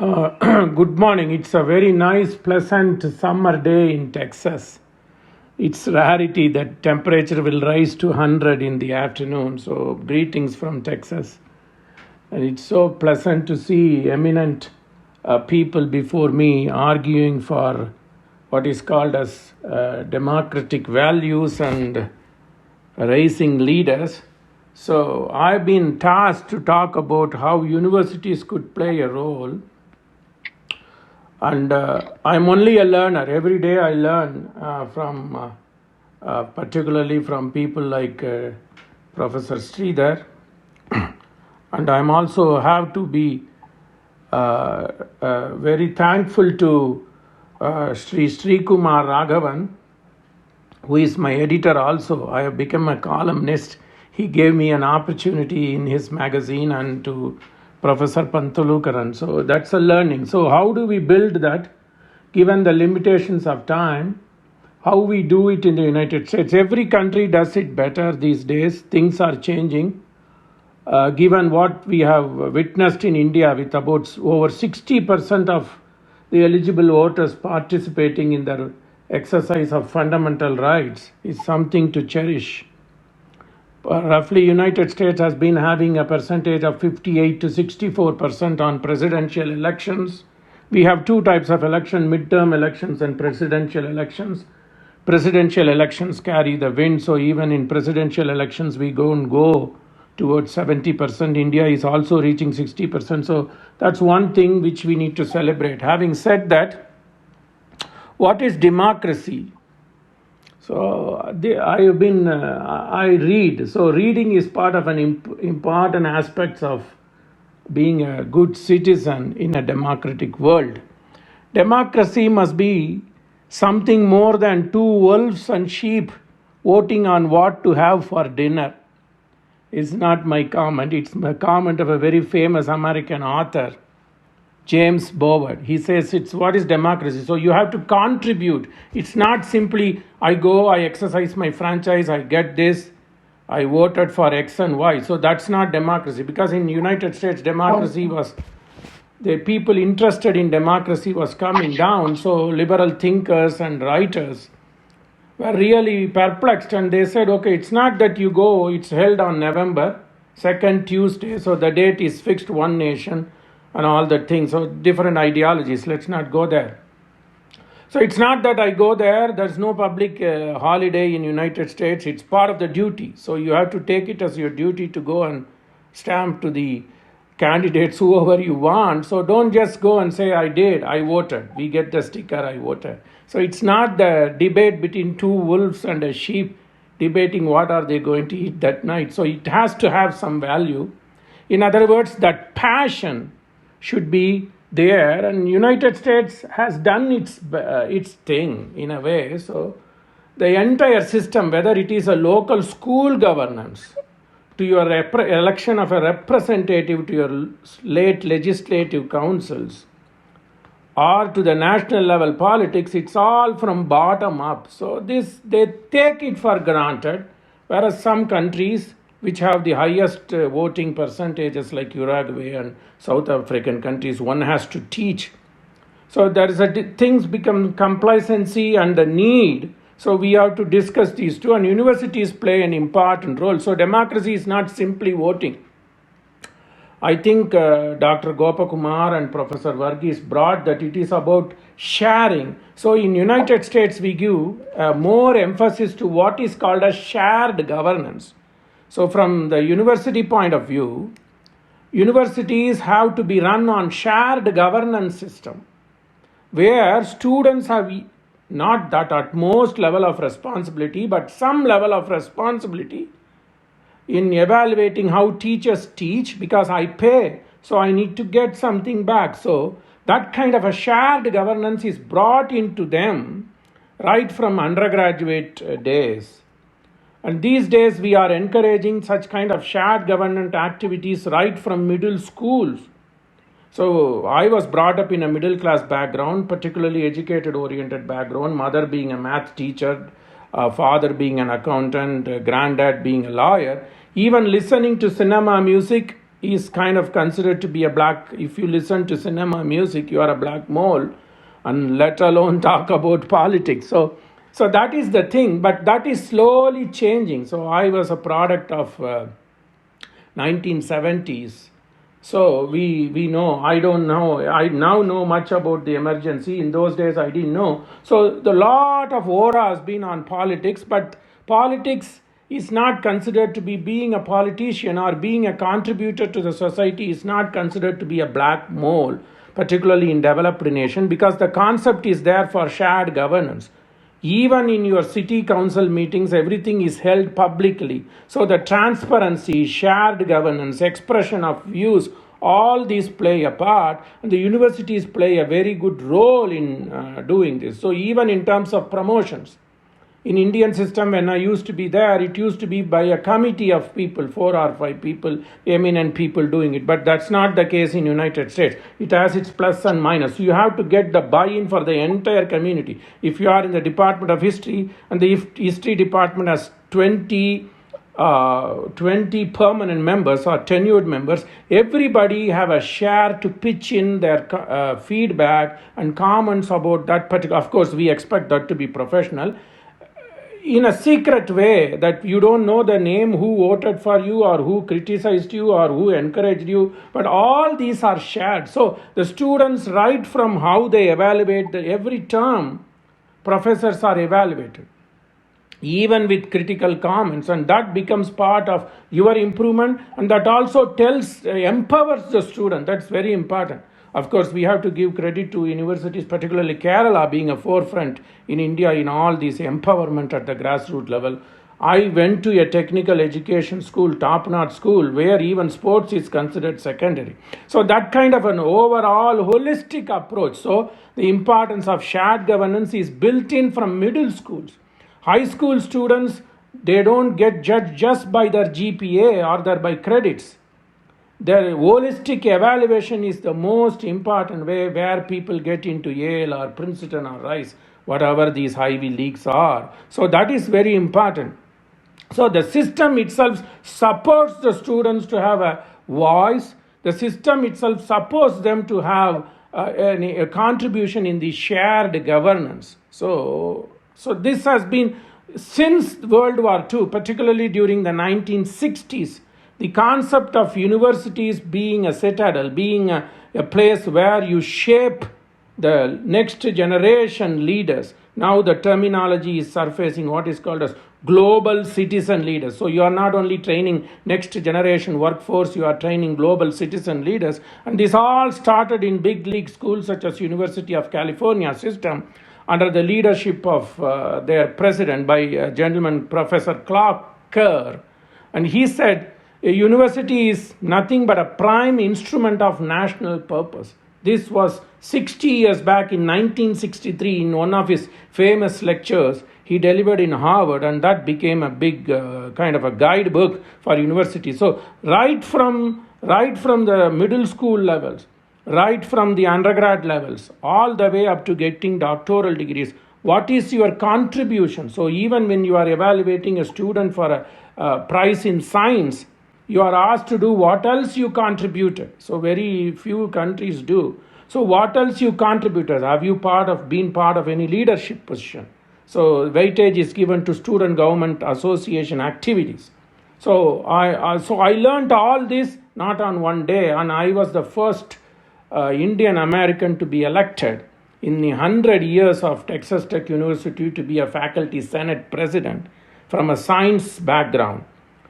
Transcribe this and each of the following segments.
Good morning. It's a very nice, pleasant summer day in Texas. It's rarity that temperature will rise to 100 in the afternoon. So, greetings from Texas. And it's so pleasant to see eminent people before me arguing for what is called as democratic values and raising leaders. So, I've been tasked to talk about how universities could play a role. And I'm only a learner. Every day I learn particularly from people like Professor Sridhar. And I'm also have to be very thankful to Srikumar Raghavan, who is my editor also. I have become a columnist. He gave me an opportunity in his magazine and to Professor Pantulukaran. So that's a learning. So how do we build that given the limitations of time? How we do it in the United States? Every country does it better these days. Things are changing. Given what we have witnessed in India with about over 60% of the eligible voters participating in the exercise of fundamental rights is something to cherish. Roughly, United States has been having a percentage of 58 to 64% on presidential elections. We have two types of election, midterm elections and presidential elections. Presidential elections carry the wind, so even in presidential elections, we go towards 70%. India is also reaching 60%. So that's one thing which we need to celebrate. Having said that, what is democracy? So I read. So reading is part of an important aspect of being a good citizen in a democratic world. Democracy must be something more than two wolves and sheep voting on what to have for dinner. It's not my comment. It's the comment of a very famous American author, James Bovard. He says, what is democracy? So you have to contribute. It's not simply, I go, I exercise my franchise, I get this, I voted for X and Y. So that's not democracy. Because in United States, democracy was, the people interested in democracy was coming down. So liberal thinkers and writers were really perplexed. And they said, okay, it's not that you go, it's held on November 2nd Tuesday. So the date is fixed, one nation, and all that things. So different ideologies. Let's not go there. So it's not that I go there. There's no public holiday in United States. It's part of the duty. So you have to take it as your duty to go and stamp to the candidates, whoever you want. So don't just go and say, I voted. We get the sticker, I voted. So it's not the debate between two wolves and a sheep debating what are they going to eat that night. So it has to have some value. In other words, that passion should be there, and United States has done its thing in a way. So the entire system, whether it is a local school governance, to your election of a representative to your late legislative councils, or to the national level politics, it's all from bottom up. So they take it for granted, whereas some countries which have the highest voting percentages like Uruguay and South African countries, one has to teach. So there is things become complacency and the need. So we have to discuss these two, and universities play an important role. So democracy is not simply voting. I think Dr. Gopakumar and Professor Varghese brought that it is about sharing. So in United States, we give more emphasis to what is called a shared governance. So from the university point of view, universities have to be run on shared governance system, where students have not that utmost level of responsibility, but some level of responsibility in evaluating how teachers teach, because I pay, so I need to get something back. So that kind of a shared governance is brought into them right from undergraduate days. And these days we are encouraging such kind of shared governance activities right from middle schools. So I was brought up in a middle class background, particularly educated oriented background, mother being a math teacher, father being an accountant, granddad being a lawyer. Even listening to cinema music he is kind of considered to be a black. If you listen to cinema music, you are a black mole, and let alone talk about politics. So that is the thing, but that is slowly changing. So I was a product of 1970s. So we know, I don't know, I now know much about the emergency. In those days, I didn't know. So the lot of aura has been on politics, but politics is not considered to be being a politician or being a contributor to the society is not considered to be a black mole, particularly in developed nation, because the concept is there for shared governance. Even in your city council meetings, everything is held publicly. So the transparency, shared governance, expression of views, all these play a part, and the universities play a very good role in doing this. So even in terms of promotions, in Indian system, when I used to be there, it used to be by a committee of people, 4 or 5 people, eminent people doing it. But that's not the case in United States. It has its plus and minus. You have to get the buy-in for the entire community. If you are in the Department of History, and the History Department has 20 permanent members or tenured members, everybody have a share to pitch in their feedback and comments about that particular. Of course, we expect that to be professional, in a secret way, that you don't know the name who voted for you or who criticized you or who encouraged you, but all these are shared. So the students, right from how they evaluate every term, professors are evaluated, even with critical comments, and that becomes part of your improvement, and that also empowers the student. That's very important. Of course, we have to give credit to universities, particularly Kerala being a forefront in India in all this empowerment at the grassroots level. I went to a technical education school, top-notch school, where even sports is considered secondary. So that kind of an overall holistic approach. So the importance of shared governance is built in from middle schools. High school students, they don't get judged just by their GPA or by credits. Their holistic evaluation is the most important way where people get into Yale or Princeton or Rice, whatever these Ivy Leagues are. So that is very important. So the system itself supports the students to have a voice. The system itself supports them to have a contribution in the shared governance. So this has been since World War II, particularly during the 1960s. The concept of universities being a citadel, being a place where you shape the next generation leaders. Now the terminology is surfacing, what is called as global citizen leaders. So you are not only training next generation workforce, you are training global citizen leaders. And this all started in big league schools such as University of California system under the leadership of their president by gentleman Professor Clark Kerr. And he said, a university is nothing but a prime instrument of national purpose. This was 60 years back in 1963 in one of his famous lectures he delivered in Harvard, and that became a big kind of a guidebook for universities. So right from the middle school levels, right from the undergrad levels, all the way up to getting doctoral degrees, what is your contribution? So even when you are evaluating a student for a prize in science, you are asked to do what else you contributed. So very few countries do. So what else you contributed? Have you been part of any leadership position? So weightage is given to student government association activities. So I learned all this not on one day, and I was the first Indian American to be elected in the 100 years of Texas Tech University to be a faculty senate president from a science background.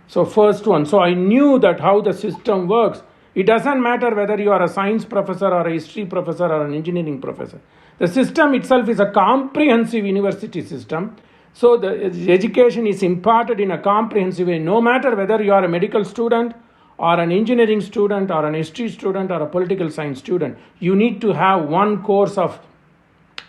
So first one. So I knew that how the system works. It doesn't matter whether you are a science professor or a history professor or an engineering professor. The system itself is a comprehensive university system. So the education is imparted in a comprehensive way. No matter whether you are a medical student or an engineering student or an history student or a political science student, you need to have one course of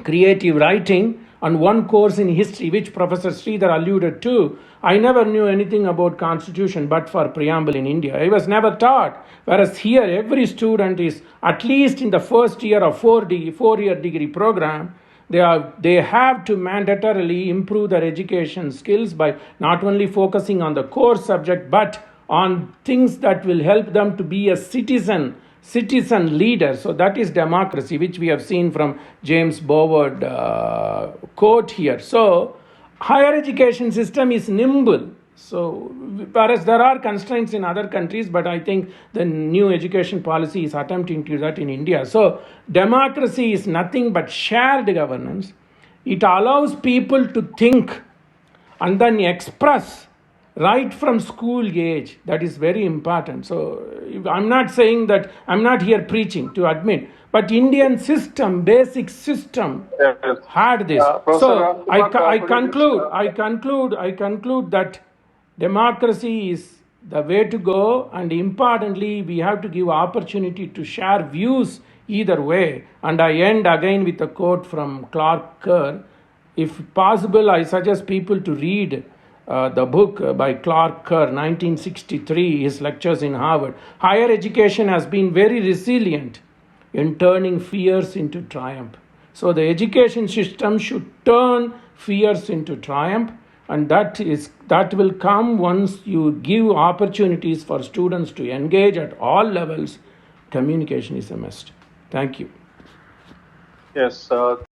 creative writing and one course in history, which Professor Sridhar alluded to. I never knew anything about constitution but for preamble in India. I was never taught. Whereas here, every student is at least in the first year of four-year degree program, they have to mandatorily improve their education skills by not only focusing on the core subject but on things that will help them to be a citizen leader. So that is democracy, which we have seen from James Bovard quote here. So higher education system is nimble. So whereas there are constraints in other countries, but I think the new education policy is attempting to do that in India. So democracy is nothing but shared governance. It allows people to think and then express right from school age. That is very important. So I'm not saying that, I'm not here preaching, to admit, but Indian system, basic system, Yes. had this. Professor So Ramkumar, I conclude that democracy is the way to go, and importantly, we have to give opportunity to share views either way. And I end again with a quote from Clark Kerr. If possible, I suggest people to read the book by Clark Kerr, 1963, his lectures in Harvard. Higher education has been very resilient in turning fears into triumph. So the education system should turn fears into triumph, and that will come once you give opportunities for students to engage at all levels. Communication is a must. Thank you. yes.